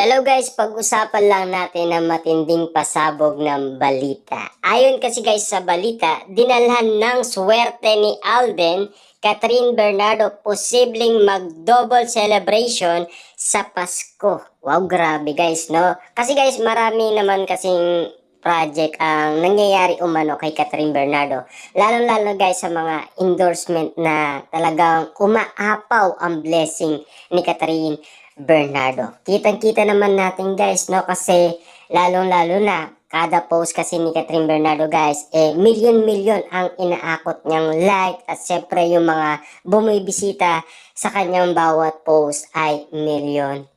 Hello guys, pag-usapan lang natin ang matinding pasabog ng balita. Ayon kasi guys sa balita, dinalhan ng swerte ni Alden, Catherine Bernardo, posibleng mag-double celebration sa Pasko. Wow, grabe guys, no? Kasi guys, marami naman kasing project ang nangyayari umano kay Catherine Bernardo. Lalo-lalo guys sa mga endorsement na talagang umaapaw ang blessing ni Catherine Bernardo. Kitang-kita naman natin guys, no? Kasi lalong-lalo na kada post kasi ni Catherine Bernardo guys, milyon-milyon ang inaakot niyang like at syempre yung mga bumibisita sa kanyang bawat post ay milyon.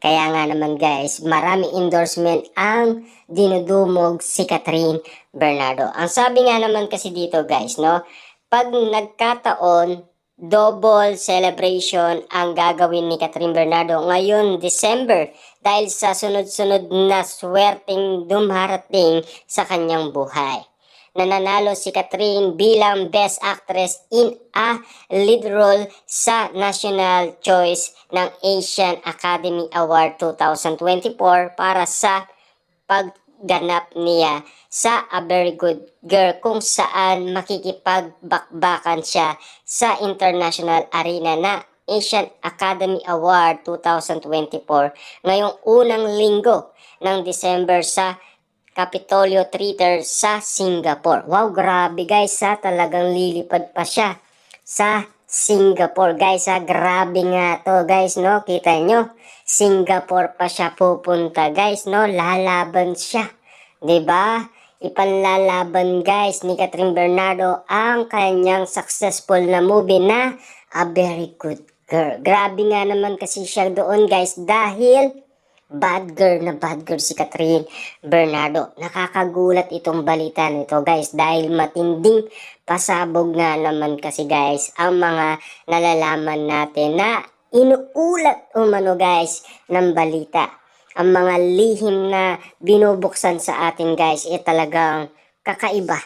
Kaya nga naman guys, marami endorsement ang dinudumog si Catherine Bernardo. Ang sabi nga naman kasi dito guys, no? Pag nagkataon, double celebration ang gagawin ni Catherine Bernardo ngayon December dahil sa sunod-sunod na swerteng dumarating sa kanyang buhay. Nananalo si Catherine bilang Best Actress in a Lead Role sa National Choice ng Asian Academy Award 2024 para sa pagganap niya sa A Very Good Girl kung saan makikipagbakbakan siya sa international arena na Asian Academy Award 2024 ngayong unang linggo ng December sa Capitolio Theater sa Singapore. Wow, grabe guys ha, talagang lilipad pa siya sa Singapore guys ha, grabe nga to guys no, kita nyo, Singapore pa siya pupunta guys no, lalaban siya, 'di ba? Ipanlalaban guys ni Catherine Bernardo ang kanyang successful na movie na A Very Good Girl. Grabe nga naman kasi siya doon guys dahil bad girl si Catherine Bernardo. Nakakagulat itong balita nito guys dahil matinding pasabog nga naman kasi guys ang mga nalalaman natin na inuulat umano guys ng balita. Ang mga lihim na binubuksan sa atin guys talagang kakaiba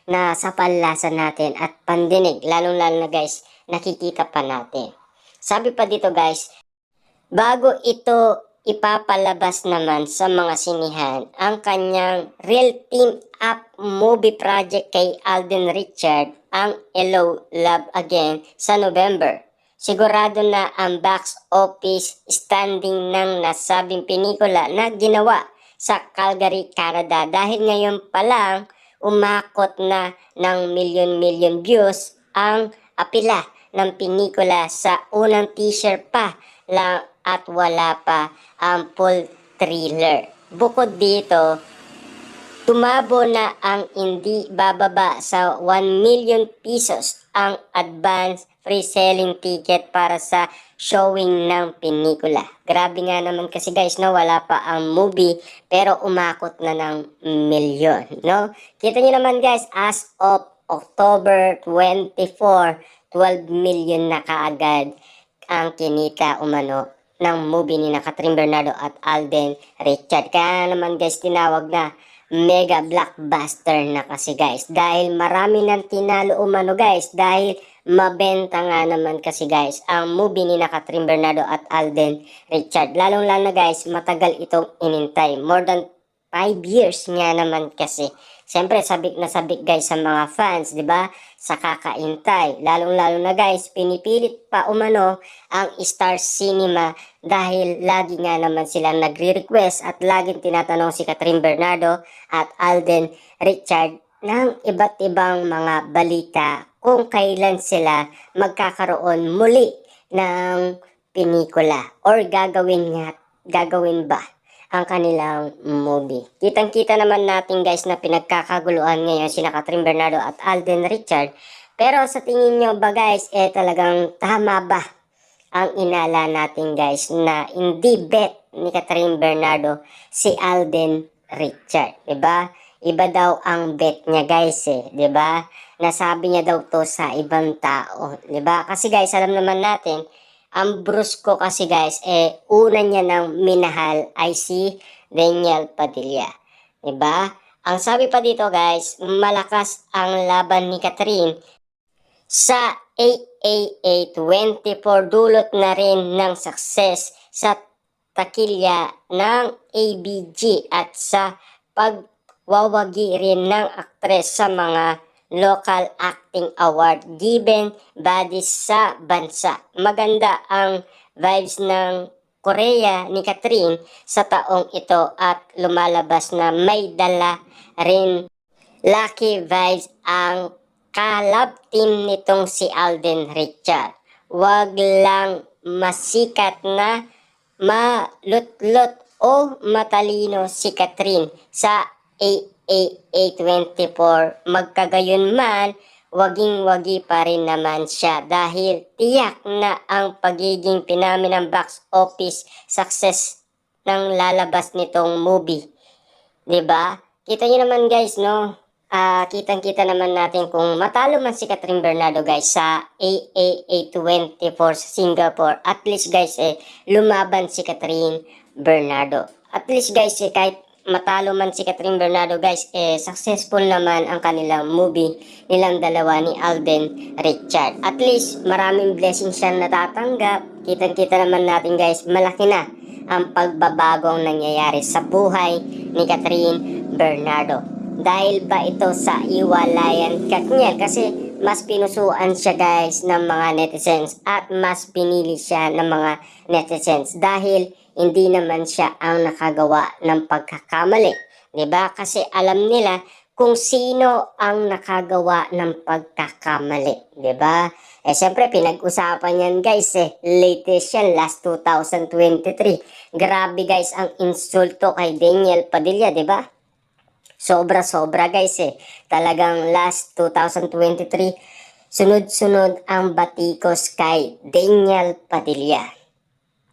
na sa panlasa natin at pandinig, lalong-lalo na guys nakikita pa natin. Sabi pa dito guys, bago ito ipapalabas naman sa mga sinihan ang kanyang real team up movie project kay Alden Richard, ang Hello Love Again sa November. Sigurado na ang box office standing ng nasabing pelikula na ginawa sa Calgary, Canada dahil ngayon pa lang umakot na ng milyon-milyon views ang apila ng pelikula sa unang teaser pa lang at wala pa ang full thriller. Bukod dito, tumabo na ang hindi bababa sa 1 million pesos ang advance free selling ticket para sa showing ng pelikula. Grabe nga naman kasi guys, no, wala pa ang movie pero umakot na ng milyon, no? Kita niyo naman guys, as of October 24, 12 million na kaagad ang kinita umano ng movie ni Catherine Bernardo at Alden Richard. Kaya naman guys, tinawag na mega blockbuster na kasi guys dahil marami nang tinalo umano guys dahil mabenta nga naman kasi guys ang movie ni Catherine Bernardo at Alden Richard. Lalong-lalo na guys, matagal itong inintay, more than 5 years nga naman kasi. Siyempre, sabik na sabik guys sa mga fans, di ba? Sa kakaintay. Lalong-lalo na guys, pinipilit pa umano ang Star Cinema dahil lagi nga naman sila nagre-request at laging tinatanong si Catherine Bernardo at Alden Richard ng iba't ibang mga balita kung kailan sila magkakaroon muli ng pelikula or gagawin ba ang kanilang movie. Kitang-kita naman natin guys na pinagkakaguluhan ngayon sina Catherine Bernardo at Alden Richard. Pero sa tingin nyo ba guys, talagang tama ba ang inala natin guys na hindi bet ni Catherine Bernardo si Alden Richard, 'di ba? Iba daw ang bet niya guys 'di ba? Nasabi niya daw to sa ibang tao, 'di ba? Kasi guys, alam naman natin ang Brusco kasi guys, una niya ng minahal ay si Daniel Padilla. Diba? Ang sabi pa dito guys, malakas ang laban ni Catherine sa AAA 24, dulot na rin ng success sa takilya ng ABG at sa pagwawagi rin ng aktres sa mga local acting award given bodies sa bansa. Maganda ang vibes ng Korea ni Catherine sa taong ito at lumalabas na may dala rin lucky vibes ang kalab team nitong si Alden Richard. Wag lang masikat na malutlot o matalino si Catherine sa AAA 24. Magkagayon man, waging-wagi pa rin naman siya dahil tiyak na ang pagiging pinami ng box office success ng lalabas nitong movie. 'Di ba? Kita niyo naman guys, no? Kitang-kita naman natin kung matalo man si Catherine Bernardo guys sa AAA 24 sa Singapore. At least guys, lumaban si Catherine Bernardo. At least guys, kahit matalo man si Catherine Bernardo guys, successful naman ang kanilang movie nilang dalawa ni Alden Richard. At least maraming blessings siya natatanggap. Kitang-kita naman natin guys, malaki na ang pagbabagong nangyayari sa buhay ni Catherine Bernardo. Dahil ba ito sa iwalayan Katniel? Kasi mas pinusuan siya guys ng mga netizens at mas pinili siya ng mga netizens dahil hindi naman siya ang nakagawa ng pagkakamali. 'Di ba? Kasi alam nila kung sino ang nakagawa ng pagkakamali. 'Di ba? Siyempre pinag-usapan yan guys latest yan, last 2023. Grabe guys ang insulto kay Daniel Padilla, 'di ba? Sobra-sobra guys Talagang last 2023, sunod-sunod ang batikos kay Daniel Padilla.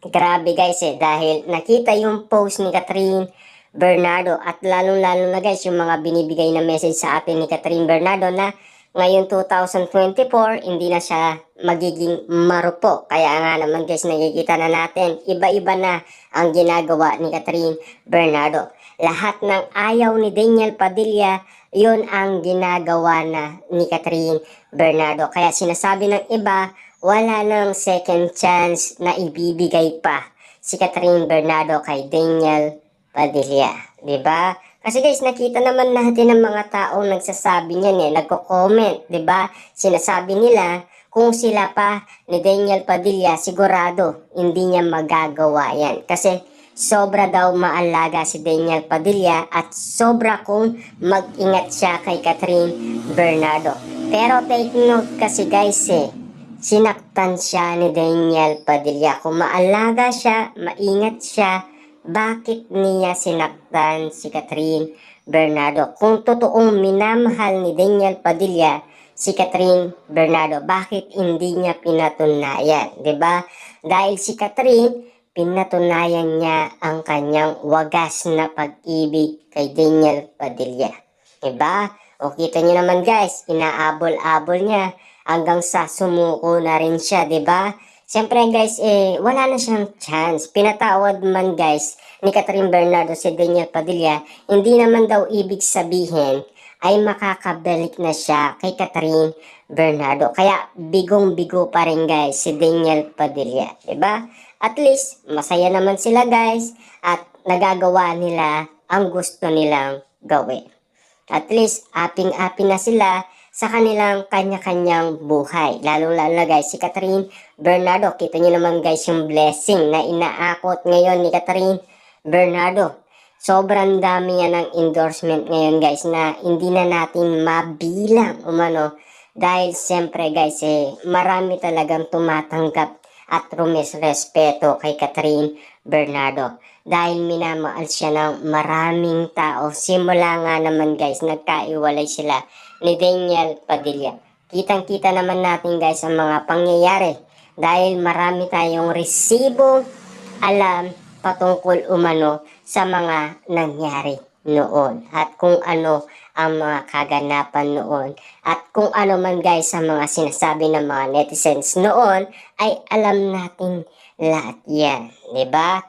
Grabe guys dahil nakita yung post ni Catherine Bernardo at lalong-lalo na guys yung mga binibigay na message sa atin ni Catherine Bernardo na ngayon 2024, hindi na siya magiging marupok. Kaya nga naman guys, nakikita na natin, iba-iba na ang ginagawa ni Catherine Bernardo. Lahat ng ayaw ni Daniel Padilla, yun ang ginagawa na ni Catherine Bernardo. Kaya sinasabi ng iba, wala nang second chance na ibibigay pa si Catherine Bernardo kay Daniel Padilla. 'Di ba? Kasi guys, nakita naman natin ng mga taong nagsasabi niyan nagko-comment, 'di ba? Sinasabi nila kung sila pa ni Daniel Padilla, sigurado hindi niya magagawa yan. Kasi sobra daw maalaga si Daniel Padilla at sobra kung mag-ingat siya kay Catherine Bernardo. Pero take note kasi guys sinaktan siya ni Daniel Padilla. Kung maalaga siya, maingat siya, bakit niya sinaktan si Catherine Bernardo? Kung totoong minamahal ni Daniel Padilla si Catherine Bernardo, bakit hindi niya pinatunayan? 'Di ba? Dahil si Catherine, pinatunayan niya ang kanyang wagas na pag-ibig kay Daniel Padilla. 'Di ba? O kita niyo naman guys, inaabol-abol niya hanggang sa sumuko na rin siya, 'di ba? Siyempre guys, wala na siyang chance. Pinatawad man guys ni Catherine Bernardo si Daniel Padilla, hindi naman daw ibig sabihin ay makakabalik na siya kay Catherine Bernardo. Kaya bigong-bigo pa rin guys si Daniel Padilla, 'di ba? At least masaya naman sila guys at nagagawa nila ang gusto nilang gawin. At least aping-api na sila sa kanilang kanya-kanyang buhay. Lalo-lalo na guys si Catherine Bernardo. Kita nyo naman guys yung blessing na inaakot ngayon ni Catherine Bernardo. Sobrang dami yan ng endorsement ngayon guys na hindi na natin mabilang umano. Dahil siyempre guys marami talagang tumatanggap at rumisrespeto kay Catherine Bernardo. Dahil minamahal siya ng maraming tao. Simula nga naman guys, nagkaiwalay sila ni Daniel Padilla. Kitang-kita naman natin guys ang mga pangyayari. Dahil marami tayong resibong alam patungkol umano sa mga nangyari noon. At kung ano ang mga kaganapan noon. At kung ano man guys sa mga sinasabi ng mga netizens noon, ay alam natin lahat yan. 'Di ba?